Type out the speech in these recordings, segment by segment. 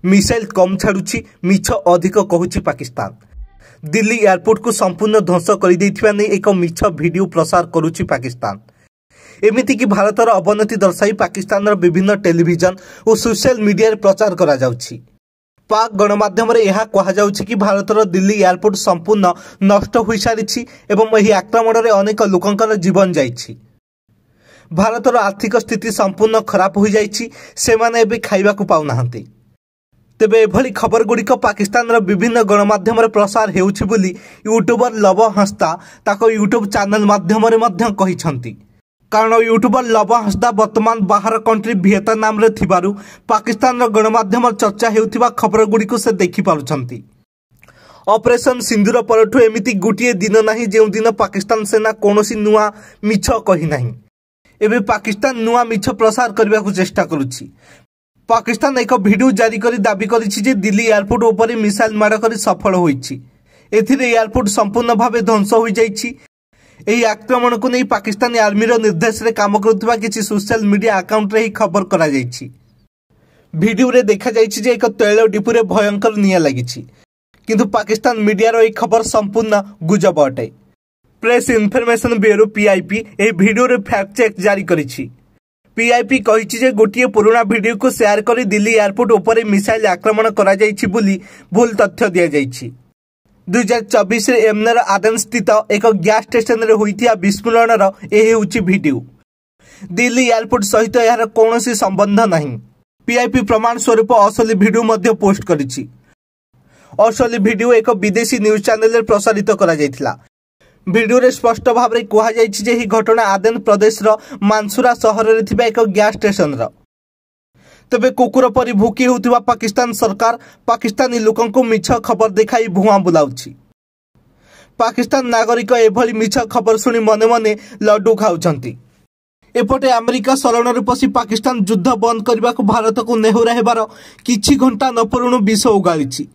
Missile कम छाड़ुछि मिछ अधिक कहूछि Pakistan. Delhi airport को संपूर्ण ध्वंस कर एक मिछ वीडियो प्रसार करुछि पाकिस्तान। एमिति कि भारतर अवनति दर्शाई पाकिस्तान विभिन्न टेलीविजन और सोशल मीडिया प्रचार करा जाउछि। पाक गणमाध्यम यह कहुछि कि भारतर दिल्ली एयरपोर्ट संपूर्ण नष्ट हो सारी एवं यह आक्रमण में अनेक लोकंकर जीवन जाइछि। भारतर आर्थिक स्थिति संपूर्ण खराब हो जाइछि, सेमाने एबे खाइबाकू पाउनाहांती। तेबे एभली खबर गुड़िक पाकिस्तान विभिन्न गणमाध्यम प्रसार हेउछि बोली यूट्यूबर लव हंसदा ताको यूट्यूब चैनल माध्यम कहिसंती। कारण यूट्यूबर लव हंसदा वर्तमान बाहर कंट्री वियतनाम रे थिबारु पाकिस्तान गणमाध्यम चर्चा हेउथिबा खबर गुड़िक से देखि पारुछंती। ऑपरेशन सिंदूर परठु एमिति गोटे दिन नाही जेउ दिन पाकिस्तान सेना कोनोसी नुआ मिछ कहि नाही। एबे पाकिस्तान नुआ मिछ प्रसार करबा को चेष्टा करुछि। पाकिस्तान एक वीडियो जारी करी दाबी करिछि जे दिल्ली एयरपोर्ट ऊपर मिसाइल माड़ करी सफल होइछि। एथिरे एयरपोर्ट संपूर्ण भावे ध्वंस हो जाइछि। एही आक्रमण को नहीं पाकिस्तानी आर्मी निर्देश रे काम करुवा किछि सोशल मीडिया अकाउंट रे ही खबर करा जाइछि। वीडियो रे देखा जाइछि जे एक तैल डिपो रे भयंकर निया लागिछि, किंतु पाकिस्तान मीडिया रो एक खबर संपूर्ण गुजब अटे। प्रेस इन्फॉर्मेशन ब्यूरो पीआईपी ए वीडियो रे फैक्ट चेक जारी करिछि। पीआईपी कहिछि जे गोटिए पुराना वीडियो को शेयर करी दिल्ली एयरपोर्ट ऊपर मिसाइल आक्रमण करा जाइछि बोली भूल तथ्य दिया जाइछि। 2024 रे एमनेर आदन स्थित एक गैस स्टेशन रे होइथिया विस्फोरणर एहे होछि वीडियो। दिल्ली एयरपोर्ट सहित यार कोनोसी संबंध नहीं। पीआईपी प्रमाण स्वरूप असली वीडियो मध्ये पोस्ट करिछि। असली वीडियो एक विदेशी न्यूज चैनल रे प्रसारित करा जाइथिला। वीडियो रे स्पष्ट भाव रे कहा जाइछि जे ही घटना आदेन प्रदेश रो मानसुरा शहर रे थिबा एक गैस स्टेशन रो। तबे कुकुर परि भूकी होतिबा पाकिस्तान सरकार पाकिस्तानी लोकन को मिछ खबर देखाई भुआ बुलाउछि। पाकिस्तान नागरिक एभली मिछ खबर सुनी मने मने लड्डू खाउछंती। एपटे अमेरिका शरण रे पसी पाकिस्तान युद्ध बंद करबा को भारत को नेहुरा हेबार किछि घंटा न पुरुणु विष उगालिछि।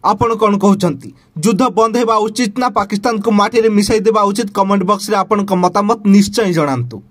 आपण कौन कहउछंती? युद्ध बंद हेबा उचित ना पाकिस्तान को माटी रे मिसाई देबा उचित? कमेंट बॉक्स रे आपण को मतामत निश्चय जणांतु।